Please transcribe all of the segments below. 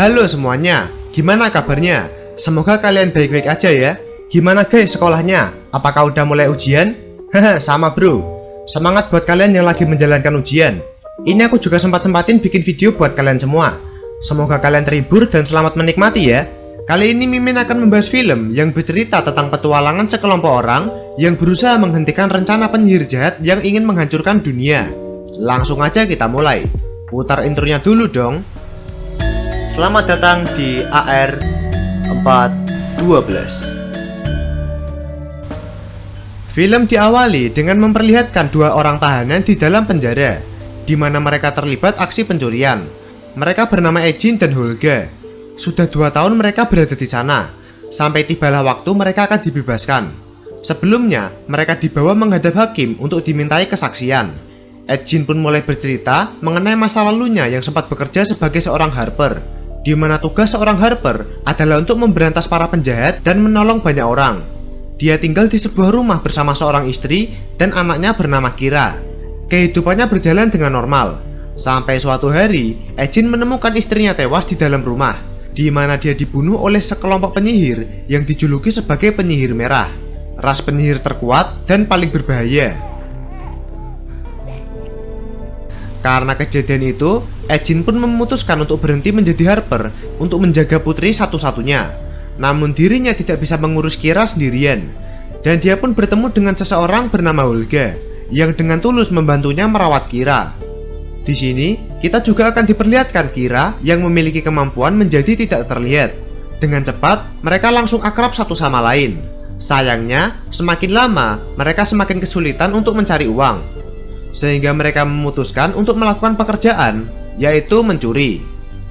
Halo semuanya, gimana kabarnya? Semoga kalian baik-baik aja ya. Gimana guys sekolahnya? Apakah udah mulai ujian? Haha, sama bro. Semangat buat kalian yang lagi menjalankan ujian. Ini aku juga sempat-sempatin bikin video buat kalian semua. Semoga kalian terhibur dan selamat menikmati ya. Kali ini Mimin akan membahas film yang bercerita tentang petualangan sekelompok orang yang berusaha menghentikan rencana penyihir jahat yang ingin menghancurkan dunia. Langsung aja kita mulai. Putar intronya dulu dong. Selamat datang di AR 412. Film diawali dengan memperlihatkan dua orang tahanan di dalam penjara, di mana mereka terlibat aksi pencurian. Mereka bernama Ejin dan Holga. Sudah 2 tahun mereka berada di sana, sampai tibalah waktu mereka akan dibebaskan. Sebelumnya, mereka dibawa menghadap hakim untuk dimintai kesaksian. Ejin pun mulai bercerita mengenai masa lalunya yang sempat bekerja sebagai seorang Harper, di mana tugas seorang Harper adalah untuk memberantas para penjahat dan menolong banyak orang. Dia tinggal di sebuah rumah bersama seorang istri dan anaknya bernama Kira. Kehidupannya berjalan dengan normal, sampai suatu hari Ejin menemukan istrinya tewas di dalam rumah, di mana dia dibunuh oleh sekelompok penyihir yang dijuluki sebagai penyihir merah, ras penyihir terkuat dan paling berbahaya. Karena kejadian itu, Ejin pun memutuskan untuk berhenti menjadi Harper untuk menjaga putri satu-satunya. Namun dirinya tidak bisa mengurus Kira sendirian, dan dia pun bertemu dengan seseorang bernama Holga yang dengan tulus membantunya merawat Kira. Di sini kita juga akan diperlihatkan Kira yang memiliki kemampuan menjadi tidak terlihat. Dengan cepat mereka langsung akrab satu sama lain. Sayangnya semakin lama mereka semakin kesulitan untuk mencari uang, sehingga mereka memutuskan untuk melakukan pekerjaan, yaitu mencuri.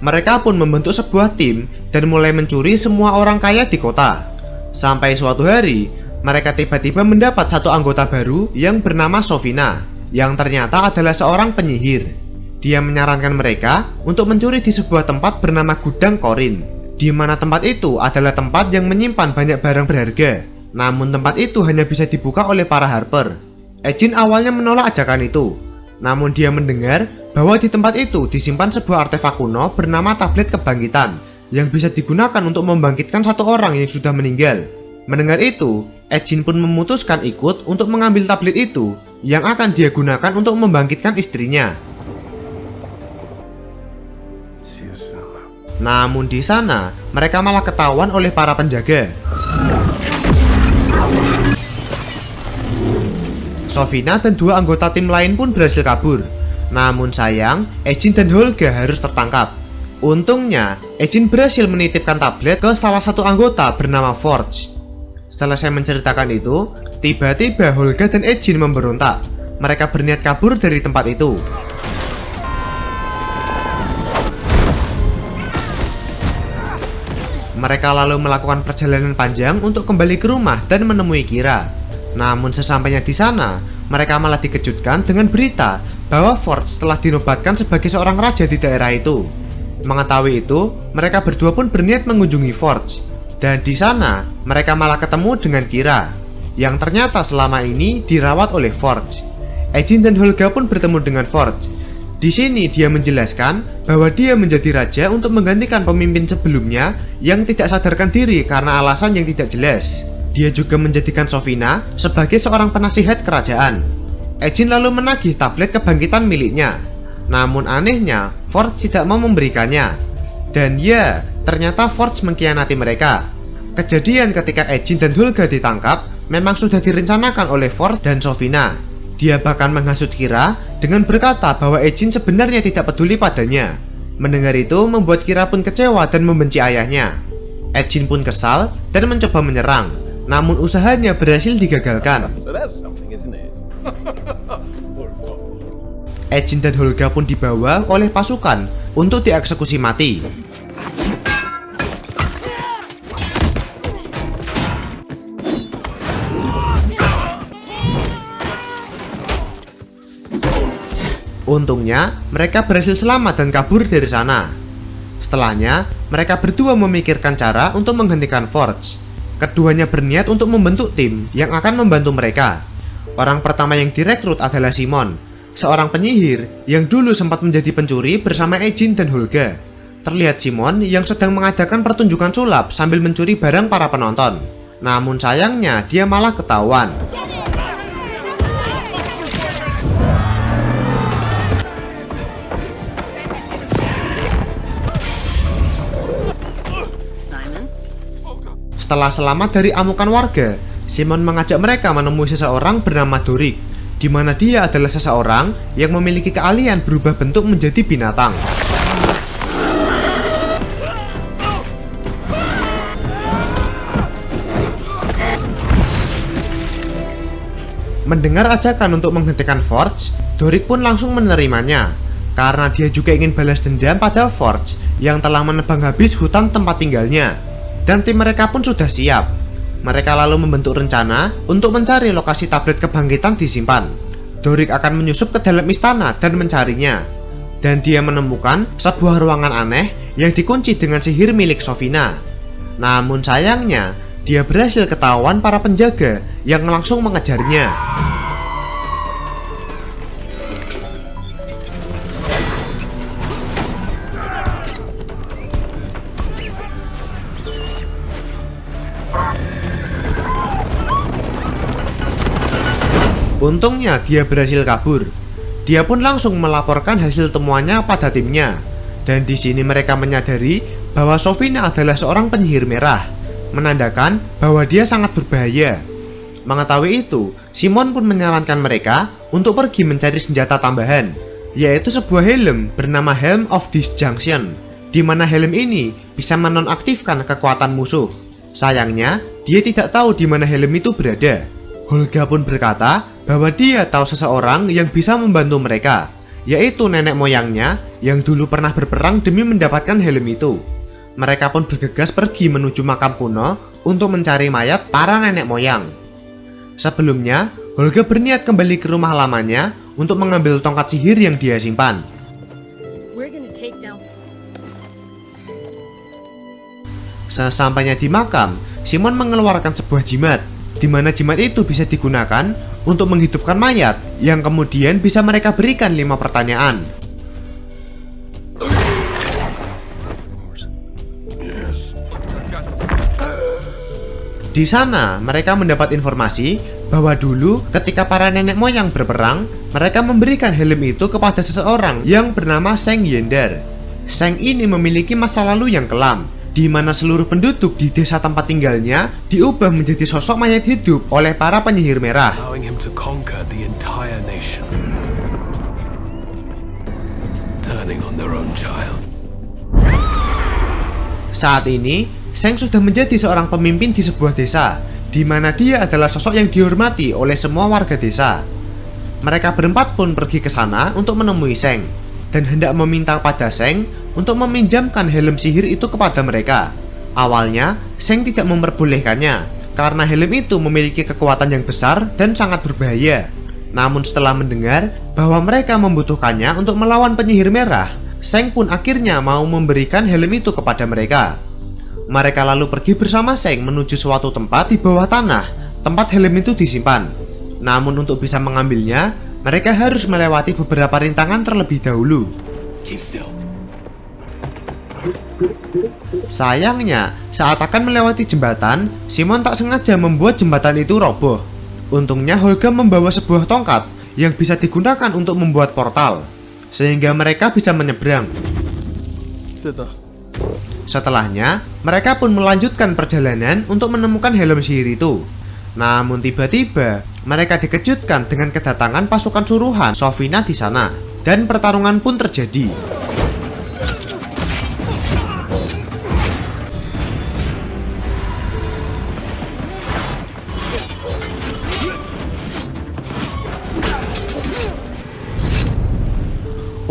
Mereka pun membentuk sebuah tim dan mulai mencuri semua orang kaya di kota. Sampai suatu hari, mereka tiba-tiba mendapat satu anggota baru yang bernama Sofina, yang ternyata adalah seorang penyihir. Dia menyarankan mereka untuk mencuri di sebuah tempat bernama Gudang Korin, di mana tempat itu adalah tempat yang menyimpan banyak barang berharga. Namun tempat itu hanya bisa dibuka oleh para Harper. Ejin awalnya menolak ajakan itu, namun dia mendengar bahwa di tempat itu disimpan sebuah artefak kuno bernama tablet kebangkitan yang bisa digunakan untuk membangkitkan satu orang yang sudah meninggal. Mendengar itu, Ejin pun memutuskan ikut untuk mengambil tablet itu yang akan dia gunakan untuk membangkitkan istrinya. Namun di sana, mereka malah ketahuan oleh para penjaga. Sofina dan 2 anggota tim lain pun berhasil kabur. Namun sayang, Ejin dan Holga harus tertangkap. Untungnya, Ejin berhasil menitipkan tablet ke salah satu anggota bernama Forge. Selesai menceritakan itu, tiba-tiba Holga dan Ejin memberontak. Mereka berniat kabur dari tempat itu. Mereka lalu melakukan perjalanan panjang untuk kembali ke rumah dan menemui Kira. Namun sesampainya di sana, mereka malah dikejutkan dengan berita bahwa Forge telah dinobatkan sebagai seorang raja di daerah itu. Mengetahui itu, mereka berdua pun berniat mengunjungi Forge. Dan di sana, mereka malah ketemu dengan Kira, yang ternyata selama ini dirawat oleh Forge. Ejin dan Holga pun bertemu dengan Forge. Di sini dia menjelaskan bahwa dia menjadi raja untuk menggantikan pemimpin sebelumnya yang tidak sadarkan diri karena alasan yang tidak jelas. Dia juga menjadikan Sofina sebagai seorang penasihat kerajaan. Ejin lalu menagih tablet kebangkitan miliknya. Namun anehnya, Forge tidak mau memberikannya. Dan ya, ternyata Forge mengkhianati mereka. Kejadian ketika Ejin dan Holga ditangkap memang sudah direncanakan oleh Forge dan Sofina. Dia bahkan menghasut Kira dengan berkata bahwa Ejin sebenarnya tidak peduli padanya. Mendengar itu membuat Kira pun kecewa dan membenci ayahnya. Ejin pun kesal dan mencoba menyerang. Namun usahanya berhasil digagalkan. Ejin dan Holga pun dibawa oleh pasukan untuk dieksekusi mati. Untungnya, mereka berhasil selamat dan kabur dari sana. Setelahnya, mereka berdua memikirkan cara untuk menghentikan Forge. Keduanya berniat untuk membentuk tim yang akan membantu mereka. Orang pertama yang direkrut adalah Simon, seorang penyihir yang dulu sempat menjadi pencuri bersama Ejin dan Holga. terlihat Simon yang sedang mengadakan pertunjukan sulap sambil mencuri barang para penonton. Namun sayangnya dia malah ketahuan. Setelah selamat dari amukan warga, Simon mengajak mereka menemui seseorang bernama Dorik, di mana dia adalah seseorang yang memiliki keahlian berubah bentuk menjadi binatang. Mendengar ajakan untuk menghentikan Forge, Dorik pun langsung menerimanya, karena dia juga ingin balas dendam pada Forge yang telah menebang habis hutan tempat tinggalnya. Dan tim mereka pun sudah siap. Mereka lalu membentuk rencana untuk mencari lokasi tablet kebangkitan disimpan. Dorik akan menyusup ke dalam istana dan mencarinya. Dan dia menemukan sebuah ruangan aneh yang dikunci dengan sihir milik Sofina. Namun sayangnya, dia berhasil ketahuan para penjaga yang langsung mengejarnya. Untungnya dia berhasil kabur. Dia pun langsung melaporkan hasil temuannya pada timnya. Dan di sini mereka menyadari bahwa Sofina adalah seorang penyihir merah, menandakan bahwa dia sangat berbahaya. Mengetahui itu, Simon pun menyarankan mereka untuk pergi mencari senjata tambahan, yaitu sebuah helm bernama Helm of Disjunction, di mana helm ini bisa menonaktifkan kekuatan musuh. Sayangnya, dia tidak tahu di mana helm itu berada. Holga pun berkata bahwa dia tahu seseorang yang bisa membantu mereka, yaitu nenek moyangnya yang dulu pernah berperang demi mendapatkan helm itu. Mereka pun bergegas pergi menuju makam kuno untuk mencari mayat para nenek moyang. Sebelumnya, Holga berniat kembali ke rumah lamanya untuk mengambil tongkat sihir yang dia simpan. Sesampainya di makam, Simon mengeluarkan sebuah jimat, di mana jimat itu bisa digunakan untuk menghidupkan mayat yang kemudian bisa mereka berikan 5 pertanyaan. Di sana, mereka mendapat informasi bahwa dulu ketika para nenek moyang berperang, mereka memberikan helm itu kepada seseorang yang bernama Seng Yendar. Seng ini memiliki masa lalu yang kelam, di mana seluruh penduduk di desa tempat tinggalnya diubah menjadi sosok mayat hidup oleh para penyihir merah. Saat ini, Seng sudah menjadi seorang pemimpin di sebuah desa, di mana dia adalah sosok yang dihormati oleh semua warga desa. Mereka berempat pun pergi ke sana untuk menemui Seng, dan hendak meminta pada Seng untuk meminjamkan helm sihir itu kepada mereka. Awalnya, Seng tidak memperbolehkannya, karena helm itu memiliki kekuatan yang besar dan sangat berbahaya. Namun setelah mendengar bahwa mereka membutuhkannya untuk melawan penyihir merah, Seng pun akhirnya mau memberikan helm itu kepada mereka. Mereka lalu pergi bersama Seng menuju suatu tempat di bawah tanah, tempat helm itu disimpan. Namun untuk bisa mengambilnya, mereka harus melewati beberapa rintangan terlebih dahulu. Sayangnya, saat akan melewati jembatan, Simon tak sengaja membuat jembatan itu roboh. Untungnya Holga membawa sebuah tongkat yang bisa digunakan untuk membuat portal, sehingga mereka bisa menyeberang. Setelahnya, mereka pun melanjutkan perjalanan untuk menemukan helm sihir itu. Namun tiba-tiba, mereka dikejutkan dengan kedatangan pasukan suruhan Sofina di sana, dan pertarungan pun terjadi.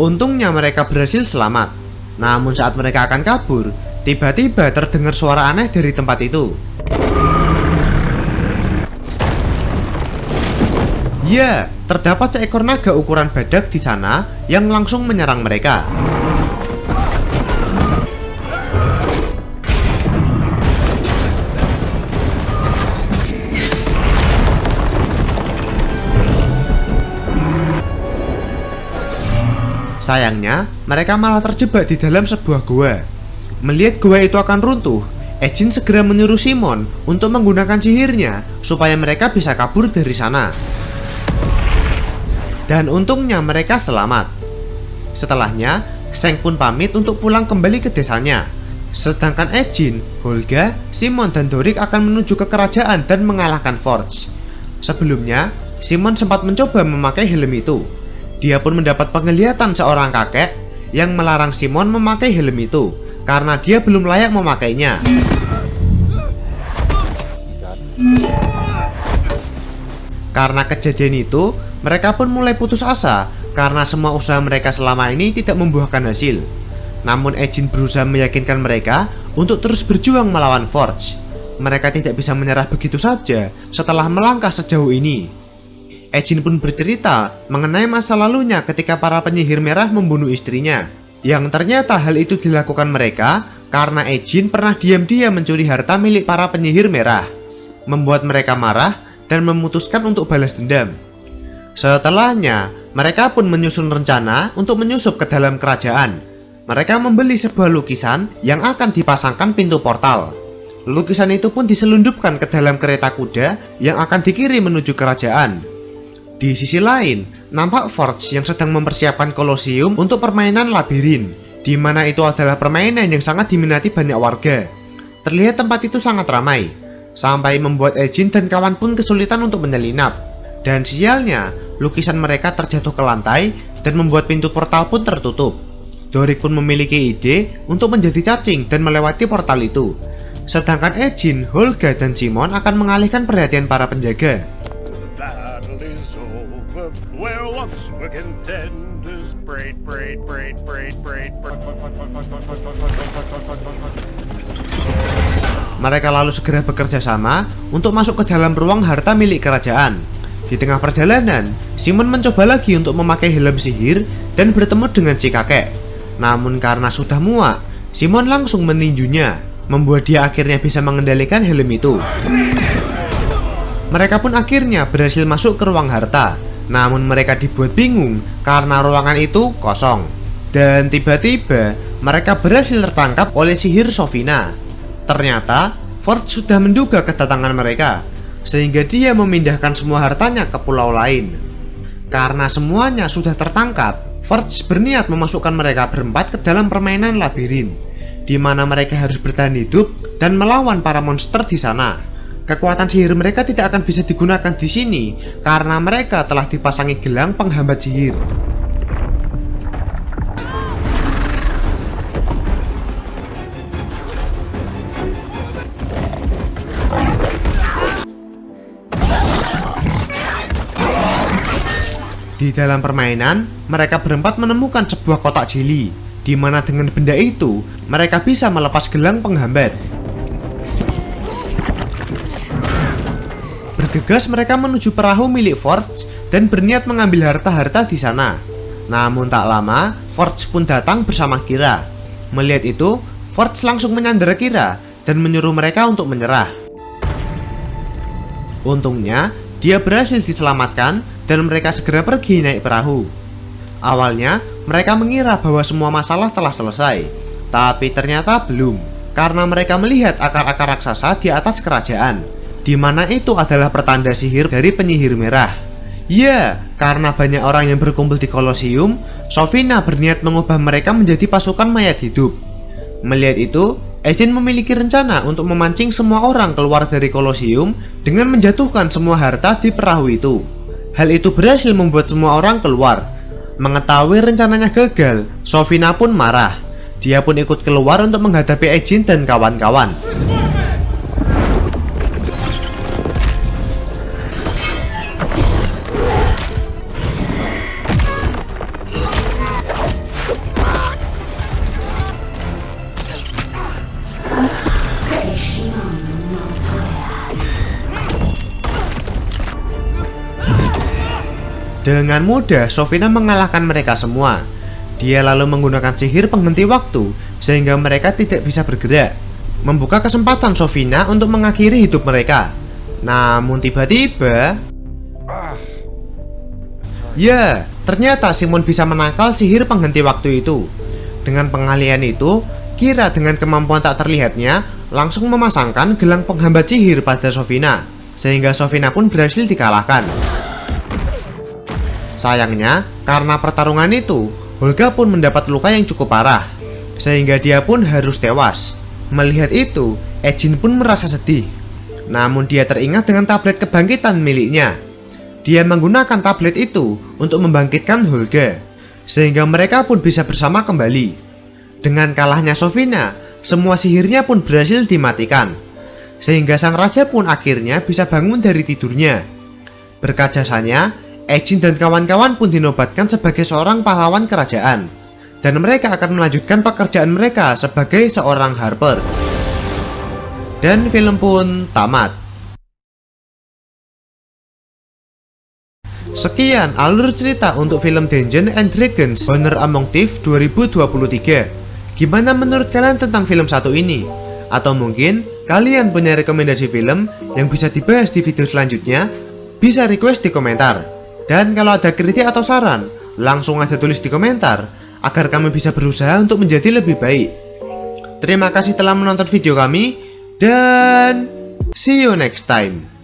Untungnya mereka berhasil selamat. Namun saat mereka akan kabur, tiba-tiba terdengar suara aneh dari tempat itu. Ya, terdapat seekor naga ukuran badak di sana yang langsung menyerang mereka. Sayangnya, mereka malah terjebak di dalam sebuah gua. Melihat gua itu akan runtuh, Ejin segera menyuruh Simon untuk menggunakan sihirnya supaya mereka bisa kabur dari sana. Dan untungnya mereka selamat. Setelahnya, Seng pun pamit untuk pulang kembali ke desanya. Sedangkan Ejin, Holga, Simon, dan Dorik akan menuju ke kerajaan dan mengalahkan Forge. Sebelumnya, Simon sempat mencoba memakai helm itu. Dia pun mendapat penglihatan seorang kakek yang melarang Simon memakai helm itu karena dia belum layak memakainya. Karena kejadian itu, mereka pun mulai putus asa karena semua usaha mereka selama ini tidak membuahkan hasil. Namun Ejin berusaha meyakinkan mereka untuk terus berjuang melawan Forge. Mereka tidak bisa menyerah begitu saja setelah melangkah sejauh ini. Ejin pun bercerita mengenai masa lalunya ketika para penyihir merah membunuh istrinya. Yang ternyata hal itu dilakukan mereka karena Ejin pernah diam-diam mencuri harta milik para penyihir merah, membuat mereka marah dan memutuskan untuk balas dendam. Setelahnya, mereka pun menyusun rencana untuk menyusup ke dalam kerajaan. Mereka membeli sebuah lukisan yang akan dipasangkan pintu portal. Lukisan itu pun diselundupkan ke dalam kereta kuda yang akan dikirim menuju kerajaan. Di sisi lain, nampak Forge yang sedang mempersiapkan kolosium untuk permainan labirin, di mana itu adalah permainan yang sangat diminati banyak warga. Terlihat tempat itu sangat ramai, sampai membuat Ejin dan kawan pun kesulitan untuk menyelinap. Dan sialnya, lukisan mereka terjatuh ke lantai dan membuat pintu portal pun tertutup. Dorik pun memiliki ide untuk menjadi cacing dan melewati portal itu. Sedangkan Ejin, Holga, dan Simon akan mengalihkan perhatian para penjaga. Mereka lalu segera bekerja sama untuk masuk ke dalam ruang harta milik kerajaan. Di tengah perjalanan, Simon mencoba lagi untuk memakai helm sihir dan bertemu dengan si kakek. Namun karena sudah muak, Simon langsung meninjunya, membuat dia akhirnya bisa mengendalikan helm itu. Mereka pun akhirnya berhasil masuk ke ruang harta. Namun mereka dibuat bingung karena ruangan itu kosong. Dan tiba-tiba mereka berhasil tertangkap oleh sihir Sofina. Ternyata Forge sudah menduga kedatangan mereka, sehingga dia memindahkan semua hartanya ke pulau lain. Karena semuanya sudah tertangkap, Forge berniat memasukkan mereka berempat ke dalam permainan labirin, di mana mereka harus bertahan hidup dan melawan para monster di sana. Kekuatan sihir mereka tidak akan bisa digunakan di sini karena mereka telah dipasangi gelang penghambat sihir. Di dalam permainan, mereka berempat menemukan sebuah kotak jeli, di mana dengan benda itu mereka bisa melepas gelang penghambat. Bergegas mereka menuju perahu milik Forge dan berniat mengambil harta-harta di sana. Namun tak lama, Forge pun datang bersama Kira. Melihat itu, Forge langsung menyandera Kira dan menyuruh mereka untuk menyerah. Untungnya, dia berhasil diselamatkan dan mereka segera pergi naik perahu. Awalnya, mereka mengira bahwa semua masalah telah selesai, tapi ternyata belum, karena mereka melihat akar-akar raksasa di atas kerajaan, di mana itu adalah pertanda sihir dari penyihir merah. Ya, karena banyak orang yang berkumpul di kolosium, Sofina berniat mengubah mereka menjadi pasukan mayat hidup. Melihat itu, Ejin memiliki rencana untuk memancing semua orang keluar dari kolosium dengan menjatuhkan semua harta di perahu itu. Hal itu berhasil membuat semua orang keluar. Mengetahui rencananya gagal, Sofina pun marah. Dia pun ikut keluar untuk menghadapi Ejin dan kawan-kawan. Dengan mudah, Sofina mengalahkan mereka semua. Dia lalu menggunakan sihir penghenti waktu, sehingga mereka tidak bisa bergerak, membuka kesempatan Sofina untuk mengakhiri hidup mereka. Namun tiba-tiba, Ya, ternyata Simon bisa menangkal sihir penghenti waktu itu. Dengan pengalihan itu, Kira dengan kemampuan tak terlihatnya langsung memasangkan gelang penghambat sihir pada Sofina, sehingga Sofina pun berhasil dikalahkan. Sayangnya, karena pertarungan itu, Holga pun mendapat luka yang cukup parah, sehingga dia pun harus tewas. Melihat itu, Ejin pun merasa sedih. Namun dia teringat dengan tablet kebangkitan miliknya. Dia menggunakan tablet itu untuk membangkitkan Holga, sehingga mereka pun bisa bersama kembali. Dengan kalahnya Sofina, semua sihirnya pun berhasil dimatikan, sehingga sang raja pun akhirnya bisa bangun dari tidurnya. Berkat jasanya, Ejin dan kawan-kawan pun dinobatkan sebagai seorang pahlawan kerajaan, dan mereka akan melanjutkan pekerjaan mereka sebagai seorang Harper. Dan film pun tamat. Sekian alur cerita untuk film Dungeons and Dragons Honor Among Thieves 2023. Gimana menurut kalian tentang film satu ini? Atau mungkin kalian punya rekomendasi film yang bisa dibahas di video selanjutnya? Bisa request di komentar. Dan kalau ada kritik atau saran, langsung aja tulis di komentar agar kami bisa berusaha untuk menjadi lebih baik. Terima kasih telah menonton video kami, dan see you next time.